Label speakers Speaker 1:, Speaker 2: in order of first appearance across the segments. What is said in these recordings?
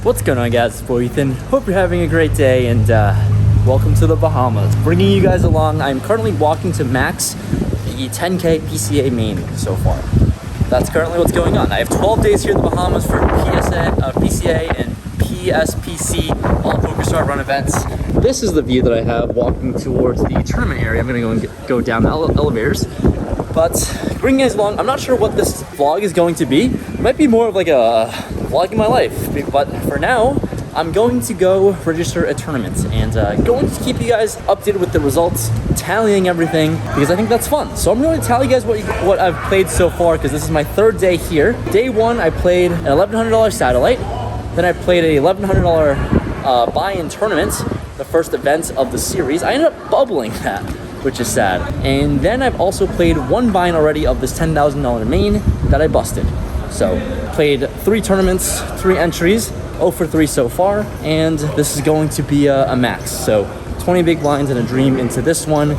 Speaker 1: What's going on, guys? It's boy Ethan. Hope you're having a great day, and welcome to the Bahamas. Bringing you guys along. I'm currently walking to max the 10K PCA main so far. That's currently what's going on. I have 12 days here in the Bahamas for PCA and PSPC, all PokerStar run events. This is the view that I have walking towards the tournament area. I'm going to go down the elevators. But bringing you guys along, I'm not sure what this vlog is going to be. It might be more of like a vlogging my life. But for now, I'm going to go register a tournament and going to keep you guys updated with the results, tallying everything, because I think that's fun. So I'm going to tell you guys what I've played so far, because this is my third day here. Day one, I played an $1,100 satellite. Then I played a $1,100 buy-in tournament, the first event of the series. I ended up bubbling that, which is sad. And then I've also played one buy-in already of this $10,000 main that I busted. So played 3 tournaments, 3 entries, 0 for 3 so far, and this is going to be a max. So 20 big blinds and a dream into this one.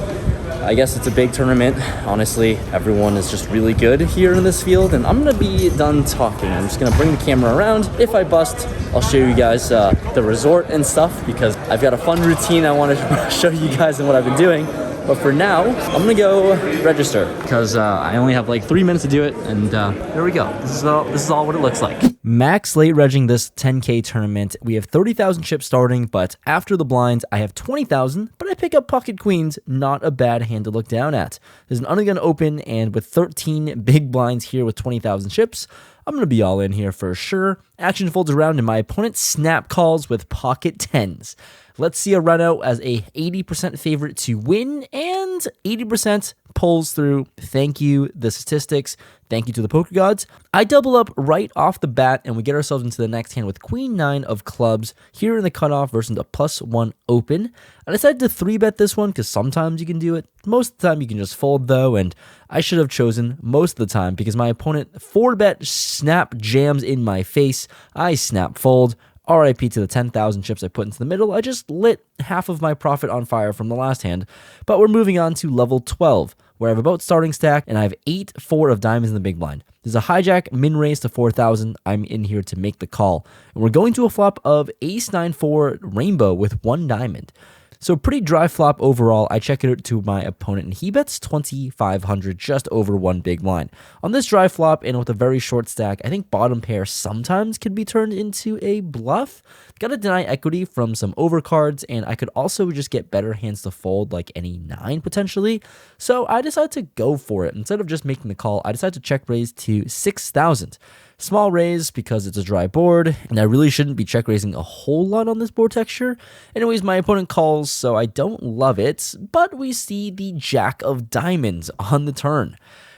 Speaker 1: I guess it's a big tournament. Honestly, everyone is just really good here in this field, and I'm gonna be done talking. I'm just gonna bring the camera around. If I bust, I'll show you guys the resort and stuff, because I've got a fun routine I want to show you guys and what I've been doing. But for now, I'm gonna go register, because I only have like 3 minutes to do it, and there we go. This is all what it looks like. Max late regging this 10K tournament. We have 30,000 chips starting, but after the blinds, I have 20,000, but I pick up pocket queens. Not a bad hand to look down at. There's an undergun open, and with 13 big blinds here with 20,000 chips, I'm going to be all in here for sure. Action folds around, and my opponent snap calls with pocket 10s. Let's see a run out as a 80% favorite to win, and 80% pulls through. Thank you, the statistics. Thank you to the poker gods. I double up right off the bat, and we get ourselves into the next hand with Queen 9 of clubs here in the cutoff versus a +1 open. I decided to 3-bet this one because sometimes you can do it. Most of the time you can just fold though, and I should have chosen most of the time because my opponent 4-bet snap jams in my face. I snap fold. RIP to the 10,000 chips I put into the middle. I just lit half of my profit on fire from the last hand. But we're moving on to level 12, where I have a boat starting stack, and I have 8-4 of diamonds in the big blind. There's a hijack, min raise to 4,000. I'm in here to make the call. And we're going to a flop of ace-9-4 rainbow with 1 diamond. So pretty dry flop overall. I check it to my opponent, and he bets 2,500, just over 1 big blind. On this dry flop, and with a very short stack, I think bottom pair sometimes could be turned into a bluff. Gotta deny equity from some overcards, and I could also just get better hands to fold, like any 9 potentially. So I decided to go for it. Instead of just making the call, I decided to check raise to 6,000. Small raise because it's a dry board, and I really shouldn't be check raising a whole lot on this board texture. Anyways, my opponent calls, so I don't love it, but we see the jack of diamonds on the turn.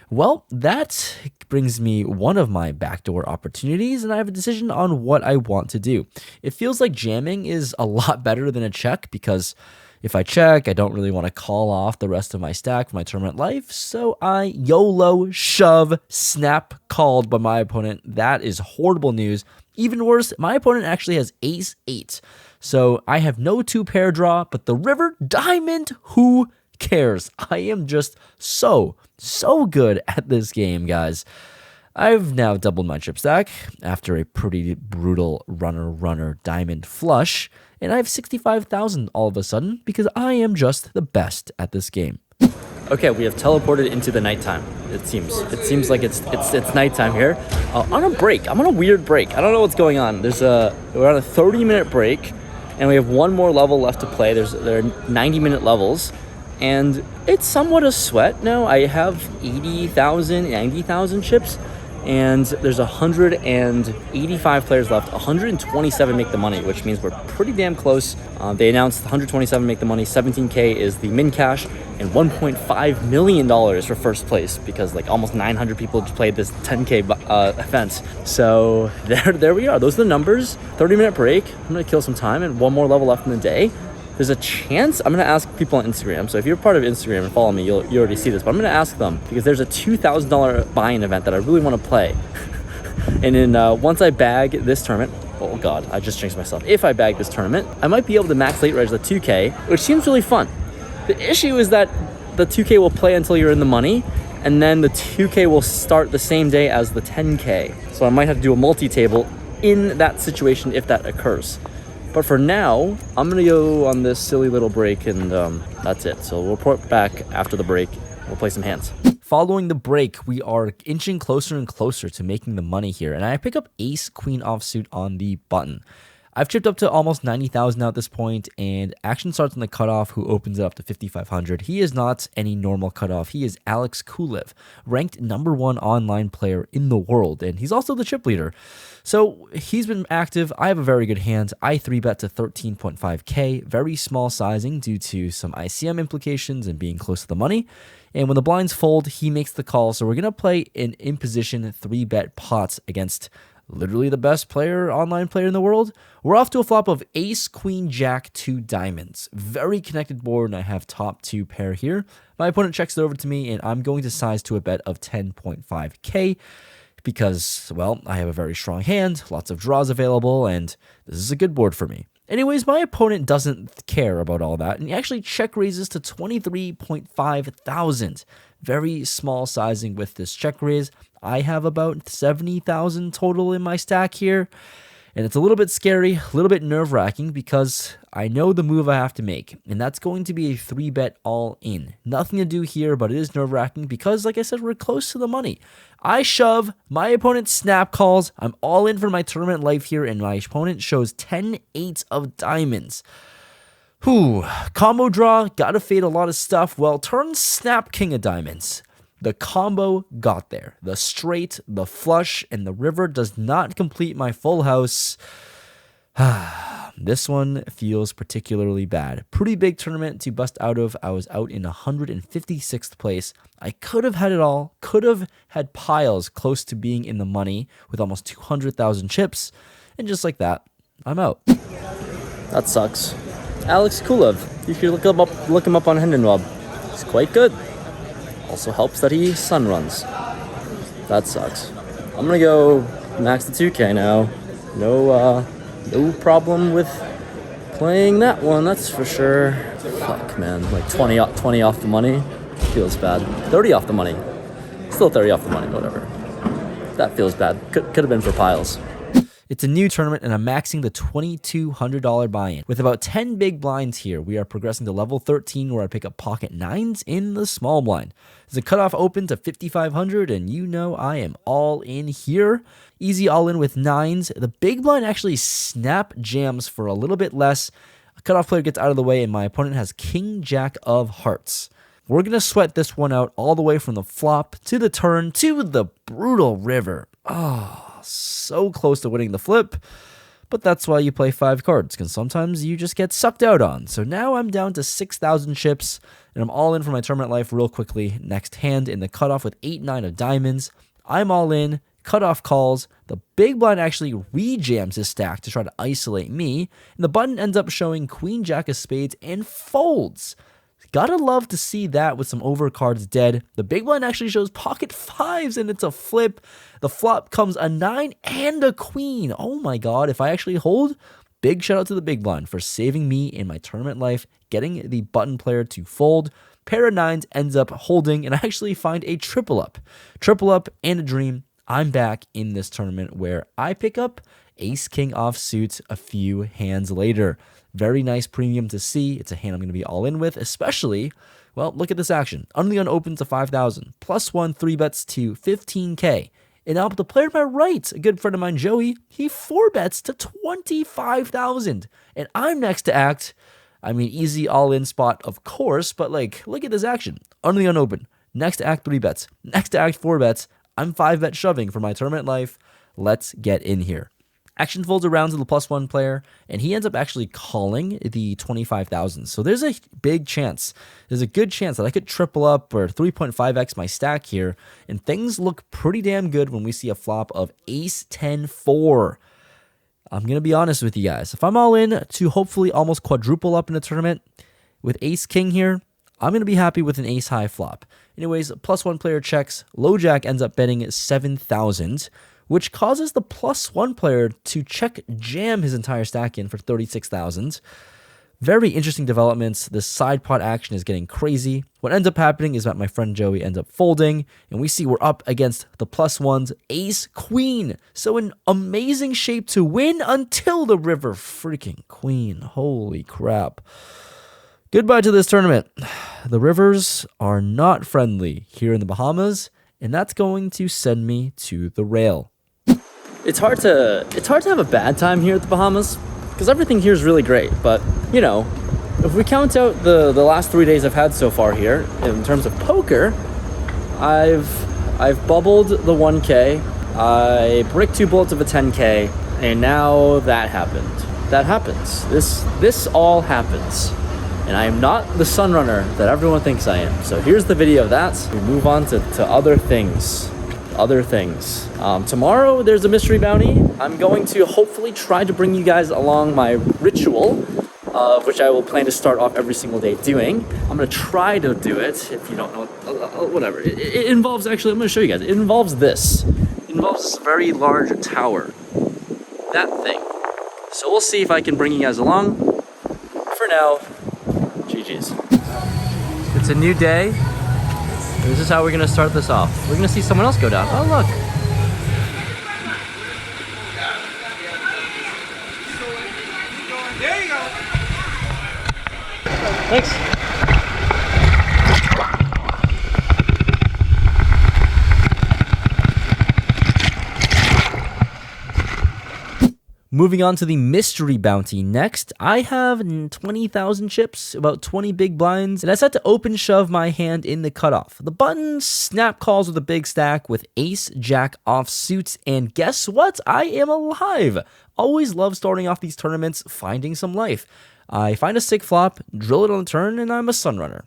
Speaker 1: Well, that brings me one of my backdoor opportunities, and I have a decision on what I want to do. It feels like jamming is a lot better than a check, because if I check, I don't really want to call off the rest of my stack for my tournament life, so I YOLO shove snap called by my opponent. That is horrible news. Even worse, my opponent actually has ace-8, so I have no 2-pair draw, but the river diamond, who cares? I am just so good at this game, guys. I've now doubled my chip stack after a pretty brutal runner diamond flush, and I have 65,000 all of a sudden because I am just the best at this game. Okay, we have teleported into the nighttime. It seems like it's nighttime here. On a break. I'm on a weird break. I don't know what's going on. We're on a 30-minute break, and we have one more level left to play. There are 90-minute levels, and it's somewhat a sweat now. I have 80,000, 90,000 chips. And there's 185 players left. 127 make the money, which means we're pretty damn close. They announced 127 make the money. 17K is the min cash, and $1.5 million for first place, because like almost 900 people played this 10K event. So there we are. Those are the numbers. 30-minute break. I'm gonna kill some time, and one more level left in the day. There's a chance, I'm going to ask people on Instagram, so if you're part of Instagram and follow me, you already see this, but I'm going to ask them, because there's a $2,000 buy-in event that I really want to play. And then once I bag this tournament, oh god, I just jinxed myself. If I bag this tournament, I might be able to max late reg the 2K, which seems really fun. The issue is that the 2K will play until you're in the money, and then the 2K will start the same day as the 10K. So I might have to do a multi-table in that situation if that occurs. But for now, I'm gonna go on this silly little break, and that's it. So we'll report back after the break. We'll play some hands. Following the break, we are inching closer and closer to making the money here, and I pick up ace queen offsuit on the button. I've chipped up to almost 90,000 now at this point, and action starts on the cutoff, who opens it up to 5,500. He is not any normal cutoff. He is Alex Kulev, ranked #1 online player in the world, and he's also the chip leader. So he's been active. I have a very good hand. I 3-bet to 13.5k, very small sizing due to some ICM implications and being close to the money. And when the blinds fold, he makes the call. So we're going to play an in-position 3-bet pot against literally the best online player in the world. We're off to a flop of ace, queen, jack, 2 diamonds. Very connected board, and I have top 2 pair here. My opponent checks it over to me, and I'm going to size to a bet of 10.5k because, well, I have a very strong hand, lots of draws available, and this is a good board for me. Anyways, my opponent doesn't care about all that, and he actually check raises to 23.5 thousand. Very small sizing with this check raise. I have about 70,000 total in my stack here, and it's a little bit scary, a little bit nerve-wracking because I know the move I have to make, and that's going to be a 3-bet all-in. Nothing to do here, but it is nerve-wracking because, like I said, we're close to the money. I shove, my opponent snap calls, I'm all in for my tournament life here, and my opponent shows 10-8 of diamonds. Combo draw, gotta fade a lot of stuff. Well, turn snap king of diamonds. The combo got there. The straight, the flush, and the river does not complete my full house. This one feels particularly bad. Pretty big tournament to bust out of. I was out in 156th place. I could have had it all. Could have had piles close to being in the money with almost 200,000 chips. And just like that, I'm out. That sucks. Alex Kulev. You should look him up on Hindenweb. He's quite good. Also helps that he sun runs. That sucks. I'm gonna go max the 2k now. No problem with playing that one, that's for sure. Fuck, man. Like 20 off the money. Feels bad. 30 off the money. Still 30 off the money, whatever. That feels bad. Could have been for piles. It's a new tournament, and I'm maxing the $2,200 buy-in. With about 10 big blinds here, we are progressing to level 13, where I pick up pocket 9s in the small blind. There's a cutoff open to 5,500, and you know I am all in here. Easy all in with 9s. The big blind actually snap jams for a little bit less. A cutoff player gets out of the way, and my opponent has king jack of hearts. We're going to sweat this one out all the way from the flop to the turn to the brutal river. So close to winning the flip, but that's why you play 5 cards, because sometimes you just get sucked out on. So now I'm down to 6,000 chips, and I'm all in for my tournament life real quickly. Next hand in the cutoff with 8-9 of diamonds. I'm all in, cutoff calls. The big blind actually rejams his stack to try to isolate me, and the button ends up showing queen jack of spades and folds. Gotta love to see that with some overcards dead. The big blind actually shows pocket 5s, and it's a flip. The flop comes a 9 and a queen. Oh my god, if I actually hold, big shout out to the big blind for saving me in my tournament life, getting the button player to fold. Pair of 9s ends up holding, and I actually find a triple up. Triple up and a dream. I'm back in this tournament where I pick up ace king offsuit a few hands later. Very nice premium to see. It's a hand I'm going to be all in with, especially, well, look at this action. Under the gun opens to 5,000. +1 3-bets to 15k. And now the player to my right, a good friend of mine, Joey, he 4-bets to 25,000. And I'm next to act. I mean, easy all-in spot, of course, but like, look at this action. Under the gun open. Next to act 3-bets. Next to act 4-bets. I'm 5-bet shoving for my tournament life. Let's get in here. Action folds around to the +1 player, and he ends up actually calling the 25,000. So there's a big chance, there's a good chance that I could triple up or 3.5x my stack here, and things look pretty damn good when we see a flop of ace 10-4. I'm going to be honest with you guys. If I'm all in to hopefully almost quadruple up in a tournament with ace king here, I'm going to be happy with an ace high flop. Anyways, +1 player checks. Low jack ends up betting 7,000. Which causes the +1 player to check jam his entire stack in for 36,000. Very interesting developments. This side pot action is getting crazy. What ends up happening is that my friend Joey ends up folding, and we see we're up against the +1's ace queen. So in amazing shape to win until the river freaking queen. Holy crap. Goodbye to this tournament. The rivers are not friendly here in the Bahamas, and that's going to send me to the rail. It's hard to have a bad time here at the Bahamas, because everything here is really great. But, you know, if we count out the last 3 days I've had so far here, in terms of poker, I've bubbled the 1K, I bricked 2 bullets of a 10K, and now that happened. That happens. This all happens. And I am not the sunrunner that everyone thinks I am. So here's the video of that. We move on to other things. Tomorrow there's a mystery bounty. I'm going to hopefully try to bring you guys along my ritual, which I will plan to start off every single day doing. I'm gonna try to do it. If you don't know, whatever. It involves, actually, I'm gonna show you guys. It involves this. It involves this very large tower. That thing. So we'll see if I can bring you guys along. For now, GG's. It's a new day. This is how we're gonna start this off. We're gonna see someone else go down. Oh, look.
Speaker 2: There you go.
Speaker 1: Thanks. Moving on to the mystery bounty next, I have 20,000 chips, about 20 big blinds, and I set to open shove my hand in the cutoff. The button snap calls with a big stack with ace jack offsuit, and guess what? I am alive. Always love starting off these tournaments, finding some life. I find a sick flop, drill it on the turn, and I'm a sunrunner.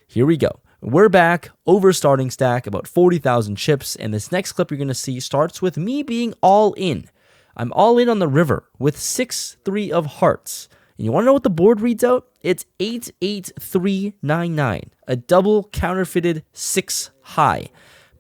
Speaker 1: Here we go. We're back, over starting stack, about 40,000 chips, and this next clip you're going to see starts with me being all in. I'm all in on the river with 6-3 of hearts. And you want to know what the board reads out? It's 8-8-3-9-9, a double counterfeited 6 high.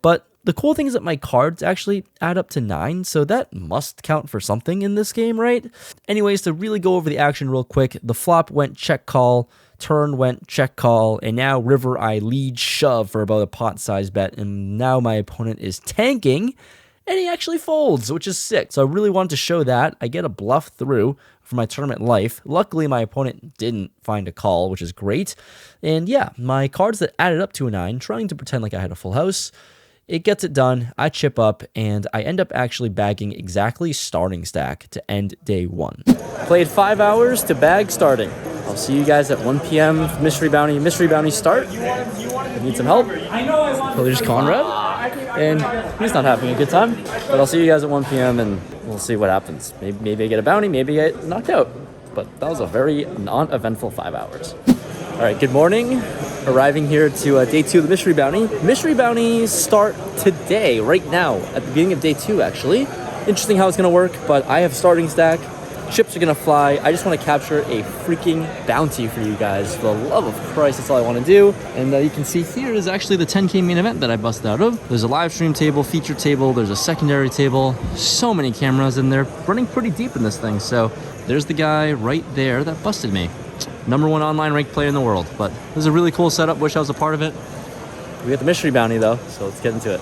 Speaker 1: But the cool thing is that my cards actually add up to 9, so that must count for something in this game, right? Anyways, to really go over the action real quick, the flop went check call, turn went check call, and now river I lead shove for about a pot size bet, and now my opponent is tanking, and he actually folds, which is sick. So I really wanted to show that. I get a bluff through for my tournament life. Luckily, my opponent didn't find a call, which is great. And yeah, my cards that added up to a 9, trying to pretend like I had a full house, it gets it done. I chip up, and I end up actually bagging exactly starting stack to end day 1. Played 5 hours to bag starting. I'll see you guys at 1 p.m. Mystery bounty start. I need some help. So there's Conrad. And he's not having a good time. But I'll see you guys at 1 p.m. and we'll see what happens. Maybe I get a bounty, maybe I get knocked out. But that was a very non-eventful 5 hours. All right, good morning. Arriving here to day 2 of the mystery bounty. Mystery bounties start today, right now, at the beginning of day 2, actually. Interesting how it's going to work, but I have starting stack. Chips are going to fly. I just want to capture a freaking bounty for you guys. For the love of Christ, that's all I want to do. And you can see here is actually the 10K main event that I busted out of. There's a live stream table, feature table, there's a secondary table. So many cameras in there, running pretty deep in this thing. So there's the guy right there that busted me. #1 online ranked player in the world. But this is a really cool setup. Wish I was a part of it. We got the mystery bounty though, so let's get into it.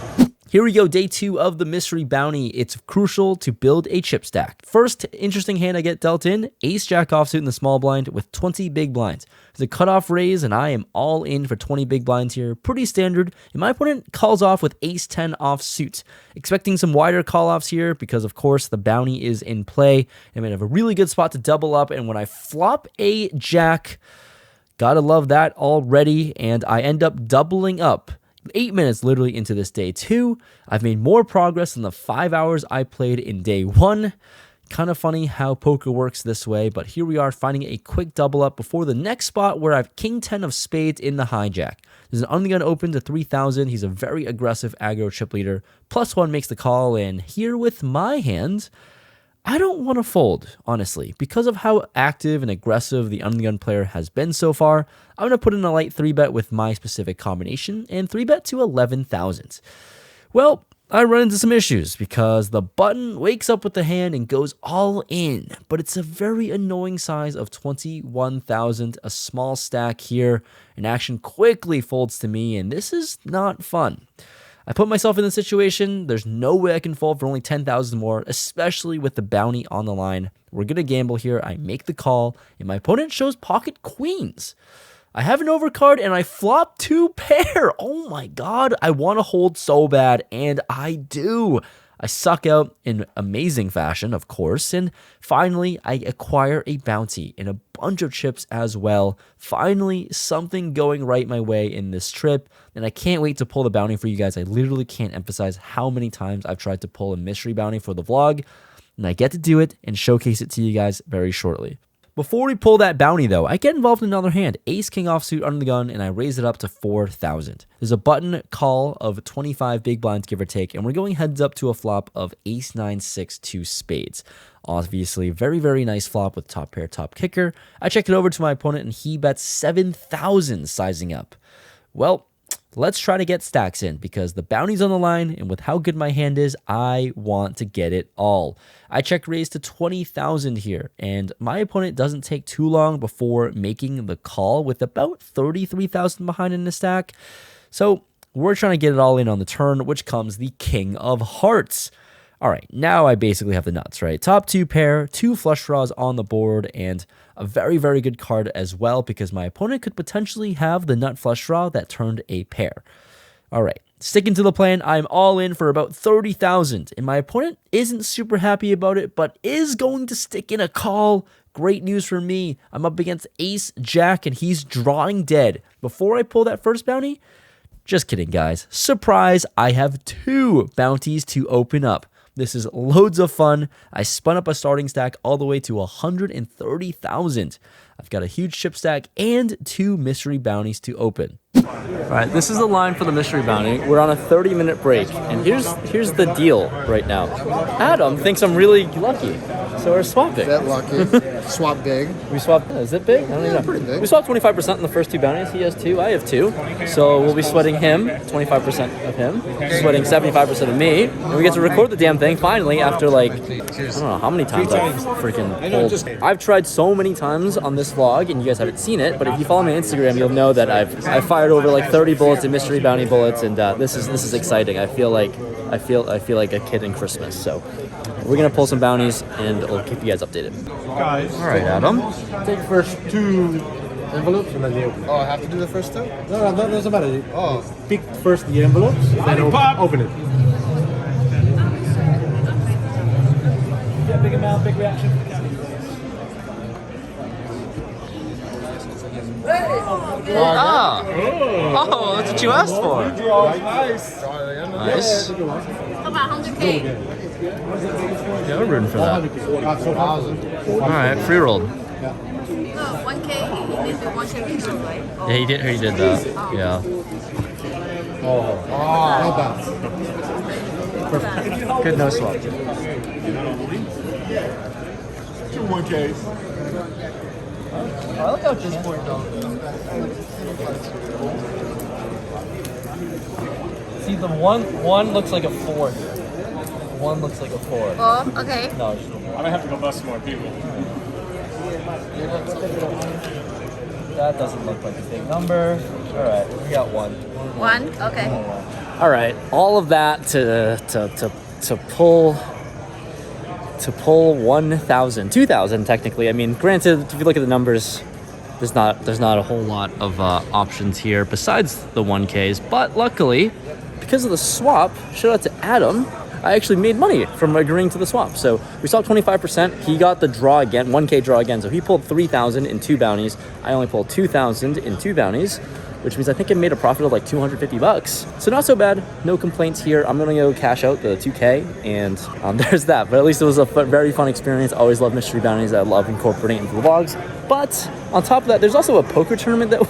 Speaker 1: Here we go, day 2 of the mystery bounty. It's crucial to build a chip stack. First interesting hand I get dealt in, ace jack offsuit in the small blind with 20 big blinds. There's a cutoff raise, and I am all in for 20 big blinds here. Pretty standard, and my opponent calls off with ace 10 offsuit. Expecting some wider call-offs here because, of course, the bounty is in play. I'm in a really good spot to double up, and when I flop a jack, gotta love that already, and I end up doubling up. 8 minutes literally into this day 2. I've made more progress than the 5 hours I played in day 1. Kind of funny how poker works this way, but here we are finding a quick double up before the next spot where I have king 10 of spades in the hijack. There's an undergun open to 3,000. He's a very aggressive aggro chip leader. +1 makes the call, and here with my hand, I don't want to fold, honestly. Because of how active and aggressive the undergun player has been so far, I'm going to put in a light 3-bet with my specific combination and 3-bet to 11,000. Well, I run into some issues because the button wakes up with the hand and goes all in, but it's a very annoying size of 21,000, a small stack here, and action quickly folds to me, and this is not fun. I put myself in the situation. There's no way I can fold for only 10,000 more, especially with the bounty on the line. We're going to gamble here. I make the call, and my opponent shows pocket queens. I have an overcard, and I flop 2 pair. Oh my god, I want to hold so bad, and I do. I suck out in amazing fashion, of course, and finally, I acquire a bounty and a bunch of chips as well. Finally, something going right my way in this trip, and I can't wait to pull the bounty for you guys. I literally can't emphasize how many times I've tried to pull a mystery bounty for the vlog, and I get to do it and showcase it to you guys very shortly. Before we pull that bounty, though, I get involved in another hand. Ace-King offsuit under the gun, and I raise it up to 4,000. There's a button call of 25 big blinds, give or take, and we're going heads up to a flop of Ace-9-6 2 spades. Obviously, very, very nice flop with top pair, top kicker. I check it over to my opponent, and he bets 7,000 sizing up. Well, let's try to get stacks in because the bounty's on the line, and with how good my hand is, I want to get it all. I check raise to 20,000 here, and my opponent doesn't take too long before making the call with about 33,000 behind in the stack. So we're trying to get it all in on the turn, which comes the King of Hearts. All right, now I basically have the nuts, right? Top 2 pair, 2 flush draws on the board, and a very, very good card as well because my opponent could potentially have the nut flush draw that turned a pair. All right, sticking to the plan, I'm all in for about 30,000, and my opponent isn't super happy about it, but is going to stick in a call. Great news for me. I'm up against Ace Jack, and he's drawing dead. Before I pull that first bounty, just kidding, guys. Surprise, I have 2 bounties to open up. This is loads of fun. I spun up a starting stack all the way to 130,000. I've got a huge chip stack and 2 mystery bounties to open. All right, this is the line for the mystery bounty. We're on a 30-minute break, and here's the deal right now. Adam thinks I'm really lucky, so we're swapping.
Speaker 2: Is that lucky? Swap big.
Speaker 1: We swapped. Is it big? I don't even know.
Speaker 2: Pretty big.
Speaker 1: We swapped 25% in the first 2 bounties. He has 2. I have 2. So we'll be sweating him, 25% of him, sweating 75% of me, and we get to record the damn thing finally after like I don't know how many times I've freaking pulled. I've tried so many times on this vlog, and you guys haven't seen it. But if you follow me on Instagram, you'll know that I've fired over like 30 bullets in mystery bounty bullets, and this is exciting. I feel like a kid in Christmas. So we're gonna pull some bounties, and I'll keep you guys updated. All right, Adam.
Speaker 3: Take first 2 envelopes and then they open.
Speaker 2: Oh, I have to do the first 2?
Speaker 3: No, that doesn't matter.
Speaker 2: Oh.
Speaker 3: Pick first the envelopes, then open it. Yeah, big amount, big reaction.
Speaker 1: Ah! Oh, that's what you asked for.
Speaker 3: Nice.
Speaker 1: Nice.
Speaker 4: How about 100K?
Speaker 1: Yeah, we're rooting for that. All right, free rolled.
Speaker 4: No, 1K. He did the 1K, right?
Speaker 1: Yeah, he did that. Yeah.
Speaker 2: No bounce.
Speaker 1: Perfect. Good no swap.
Speaker 3: 2 1Ks.
Speaker 1: I like how this point though. See, the one looks like a 4 here. One looks like a 4.
Speaker 4: Oh, okay.
Speaker 1: No,
Speaker 3: I'm gonna have to go bust some more people.
Speaker 1: that doesn't look like a big number. All right, we got 1.
Speaker 4: 1? Okay.
Speaker 1: All right, all of that to pull 1,000, 2,000 technically. I mean, granted, if you look at the numbers, there's not a whole lot of options here besides the 1Ks. But luckily, because of the swap, shout out to Adam, I actually made money from agreeing to the swap. So we saw 25%. He got the draw again, 1K draw again. So he pulled 3,000 in 2 bounties. I only pulled 2,000 in 2 bounties, which means I think I made a profit of like $250. So not so bad. No complaints here. I'm gonna go cash out the 2K, and there's that. But at least it was a very fun experience. Always love mystery bounties. I love incorporating into the vlogs. But on top of that, there's also a poker tournament that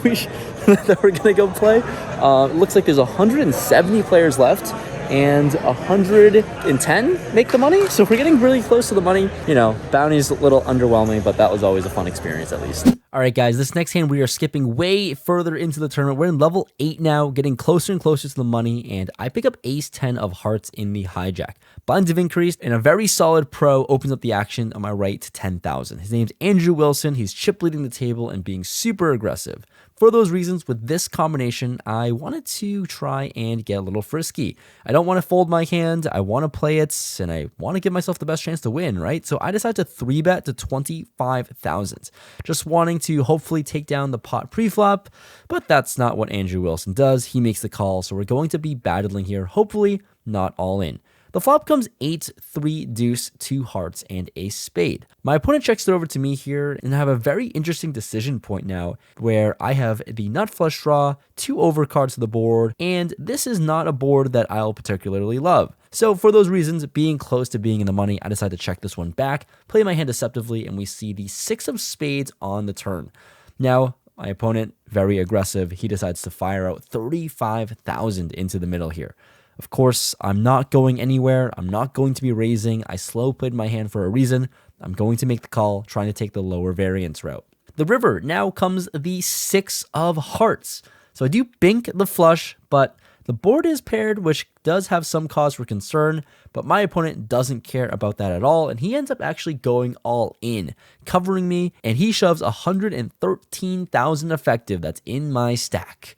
Speaker 1: that we're gonna go play. It looks like there's 170 players left. and 110 make the money. So we're getting really close to the money. You know, bounty's a little underwhelming, but that was always a fun experience at least. All right, guys, this next hand, we are skipping way further into the tournament. We're in level 8 now, getting closer and closer to the money, and I pick up ace 10 of hearts in the hijack. Blinds have increased, and a very solid pro opens up the action on my right to 10,000. His name's Andrew Wilson. He's chip leading the table and being super aggressive. For those reasons, with this combination, I wanted to try and get a little frisky. I don't want to fold my hand, I want to play it, and I want to give myself the best chance to win, right? So I decided to 3-bet to 25,000, just wanting to hopefully take down the pot pre-flop, but that's not what Andrew Wilson does. He makes the call, so we're going to be battling here, hopefully not all in. The flop comes 8, 3, deuce, 2 hearts, and a spade. My opponent checks it over to me here, and I have a very interesting decision point now, where I have the nut flush draw, 2 overcards to the board, and this is not a board that I'll particularly love. So for those reasons, being close to being in the money, I decided to check this one back, play my hand deceptively, and we see the 6 of spades on the turn. Now, my opponent, very aggressive, he decides to fire out 35,000 into the middle here. Of course, I'm not going anywhere. I'm not going to be raising. I slow played my hand for a reason. I'm going to make the call, trying to take the lower variance route. The river, now comes the 6 of hearts. So I do bink the flush, but the board is paired, which does have some cause for concern, but my opponent doesn't care about that at all, and he ends up actually going all in, covering me, and he shoves 113,000 effective that's in my stack.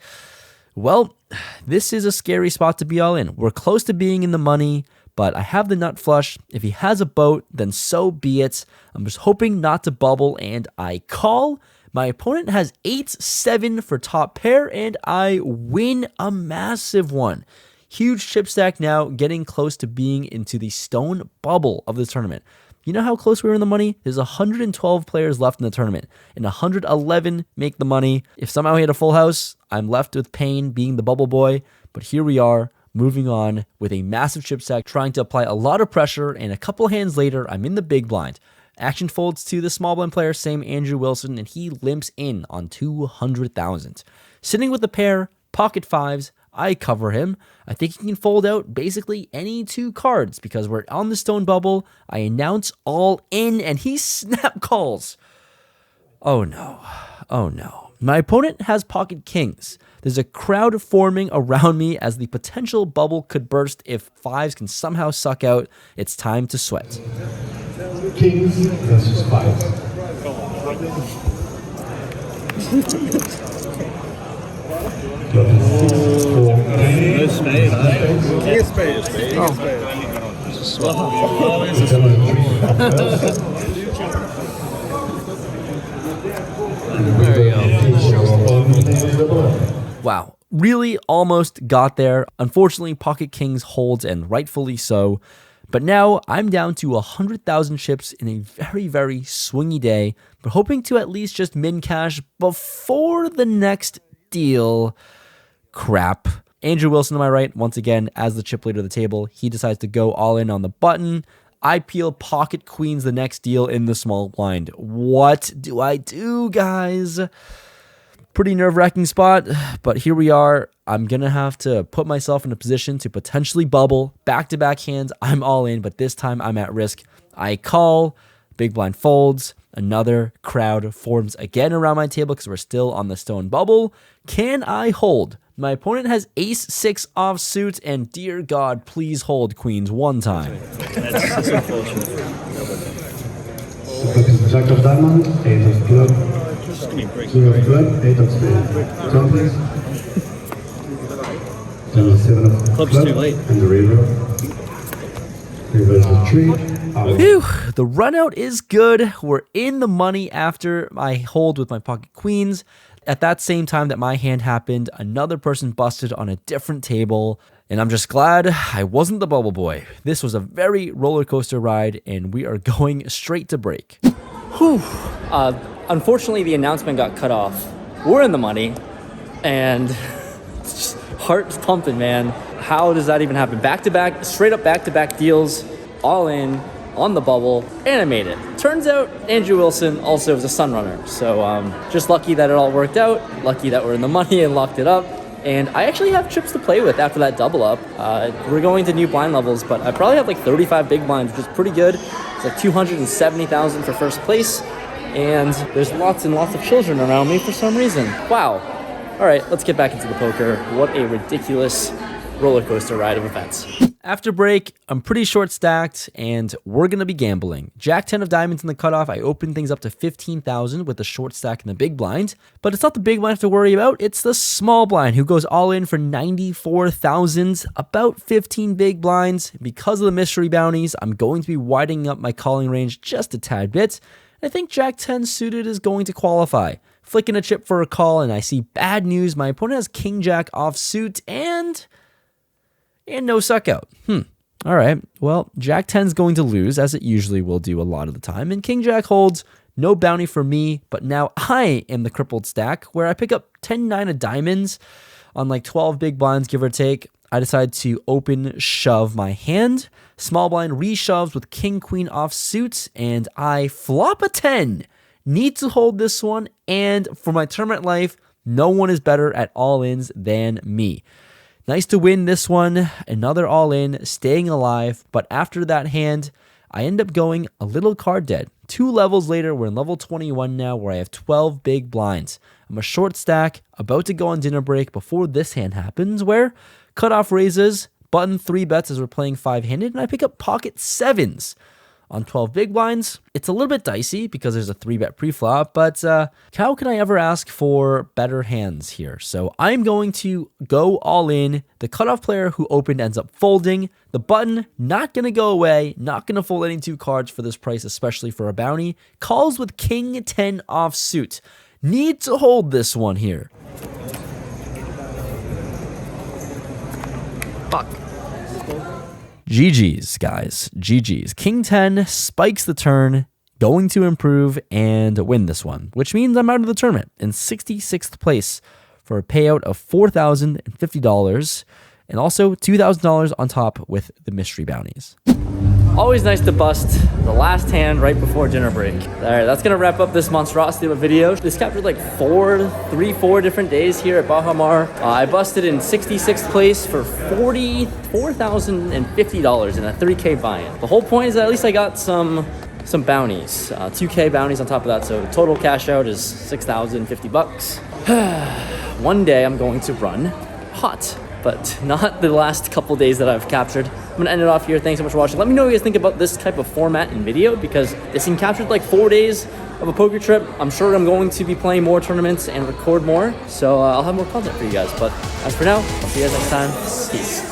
Speaker 1: Well, this is a scary spot to be all in. We're close to being in the money, but I have the nut flush. If he has a boat, then so be it. I'm just hoping not to bubble, and I call. My opponent has 8-7 for top pair, and I win a massive one. Huge chip stack now, getting close to being into the stone bubble of the tournament. You know how close we were in the money? There's 112 players left in the tournament, and 111 make the money. If somehow he had a full house, I'm left with pain being the bubble boy, but here we are, moving on with a massive chip stack, trying to apply a lot of pressure, and a couple hands later, I'm in the big blind. Action folds to the small blind player, same Andrew Wilson, and he limps in on 200,000. Sitting with a pair, pocket fives, I cover him. I think he can fold out basically any 2 cards because we're on the stone bubble. I announce all in, and he snap calls. Oh no. Oh no. My opponent has pocket kings. There's a crowd forming around me as the potential bubble could burst if fives can somehow suck out. It's time to sweat.
Speaker 5: Kings versus fives.
Speaker 3: No spade, King of spades.
Speaker 1: Wow, really almost got there. Unfortunately, pocket kings holds, and rightfully so. But now I'm down to 100,000 chips in a very, very swingy day, but hoping to at least just min cash before the next deal. Crap. Andrew Wilson to my right, once again, as the chip leader of the table, he decides to go all in on the button. I peel pocket queens the next deal in the small blind. What do I do, guys? Pretty nerve-wracking spot, but here we are. I'm going to have to put myself in a position to potentially bubble. Back-to-back hands, I'm all in, but this time I'm at risk. I call, big blind folds. Another crowd forms again around my table because we're still on the stone bubble. Can I hold? My opponent has ace-6 offsuit, and dear God, please hold queens one time.
Speaker 5: That's unfortunate. Jack of diamond, 8 of club, 2 of club, 8 of spade. Turn please. 7 of
Speaker 3: Club's
Speaker 5: club,
Speaker 3: too late.
Speaker 5: and the river. River's a 3.
Speaker 1: Phew, the run out is good. We're in the money after I hold with my pocket queens. At that same time that my hand happened, another person busted on a different table, and I'm just glad I wasn't the bubble boy. This was a very roller coaster ride, and we are going straight to break. Whew. Unfortunately, the announcement got cut off. We're in the money, and it's just heart's pumping, man. How does that even happen? Back-to-back, straight up back-to-back deals, all in, on the bubble, and I made it. Turns out Andrew Wilson also was a sun runner, so just lucky that it all worked out, lucky that we're in the money and locked it up. And I actually have chips to play with after that double up. We're going to new blind levels, but I probably have like 35 big blinds, which is pretty good. It's like 270,000 for first place. And there's lots and lots of children around me for some reason. Wow. All right, let's get back into the poker. What a ridiculous roller coaster ride of events. After break, I'm pretty short stacked and we're going to be gambling. Jack 10 of diamonds in the cutoff. I opened things up to 15,000 with the short stack in the big blind, but it's not the big blind I have to worry about. It's the small blind who goes all in for 94,000, about 15 big blinds. Because of the mystery bounties, I'm going to be widening up my calling range just a tad bit. I think Jack 10 suited is going to qualify. Flicking a chip for a call and I see bad news. My opponent has King Jack offsuit and no suck out. All right. Well, Jack 10's going to lose, as it usually will do a lot of the time. And King Jack holds, no bounty for me. But now I am the crippled stack, where I pick up 10-9 of diamonds on like 12 big blinds, give or take. I decide to open shove my hand. Small blind reshoves with King Queen offsuit, and I flop a 10. Need to hold this one, and for my tournament life, no one is better at all-ins than me. Nice to win this one, another all-in, staying alive, but after that hand, I end up going a little card dead. 2 levels later, we're in level 21 now, where I have 12 big blinds. I'm a short stack, about to go on dinner break before this hand happens, where cutoff raises, button 3 bets as we're playing 5-handed, and I pick up pocket 7s. On 12 big blinds, it's a little bit dicey because there's a 3-bet pre-flop, but how can I ever ask for better hands here? So I'm going to go all in. The cutoff player who opened ends up folding. The button, not going to go away, not going to fold any 2 cards for this price, especially for a bounty. Calls with King 10 offsuit. Need to hold this one here. Fuck. GG's, guys. GG's. King 10 spikes the turn, going to improve and win this one, which means I'm out of the tournament in 66th place for a payout of $4,050 and also $2,000 on top with the mystery bounties. Always nice to bust the last hand right before dinner break. All right, that's gonna wrap up this monstrosity of a video. This captured like 4 different days here at Bahamas. I busted in 66th place for $44,050 in a 3K buy-in. The whole point is that at least I got some bounties, 2K bounties on top of that. So total cash out is $6,050. One day I'm going to run hot, but not the last couple days that I've captured. I'm gonna end it off here. Thanks so much for watching. Let me know what you guys think about this type of format in video, because this thing captured like 4 days of a poker trip. I'm sure I'm going to be playing more tournaments and record more, so I'll have more content for you guys. But as for now, I'll see you guys next time. Peace.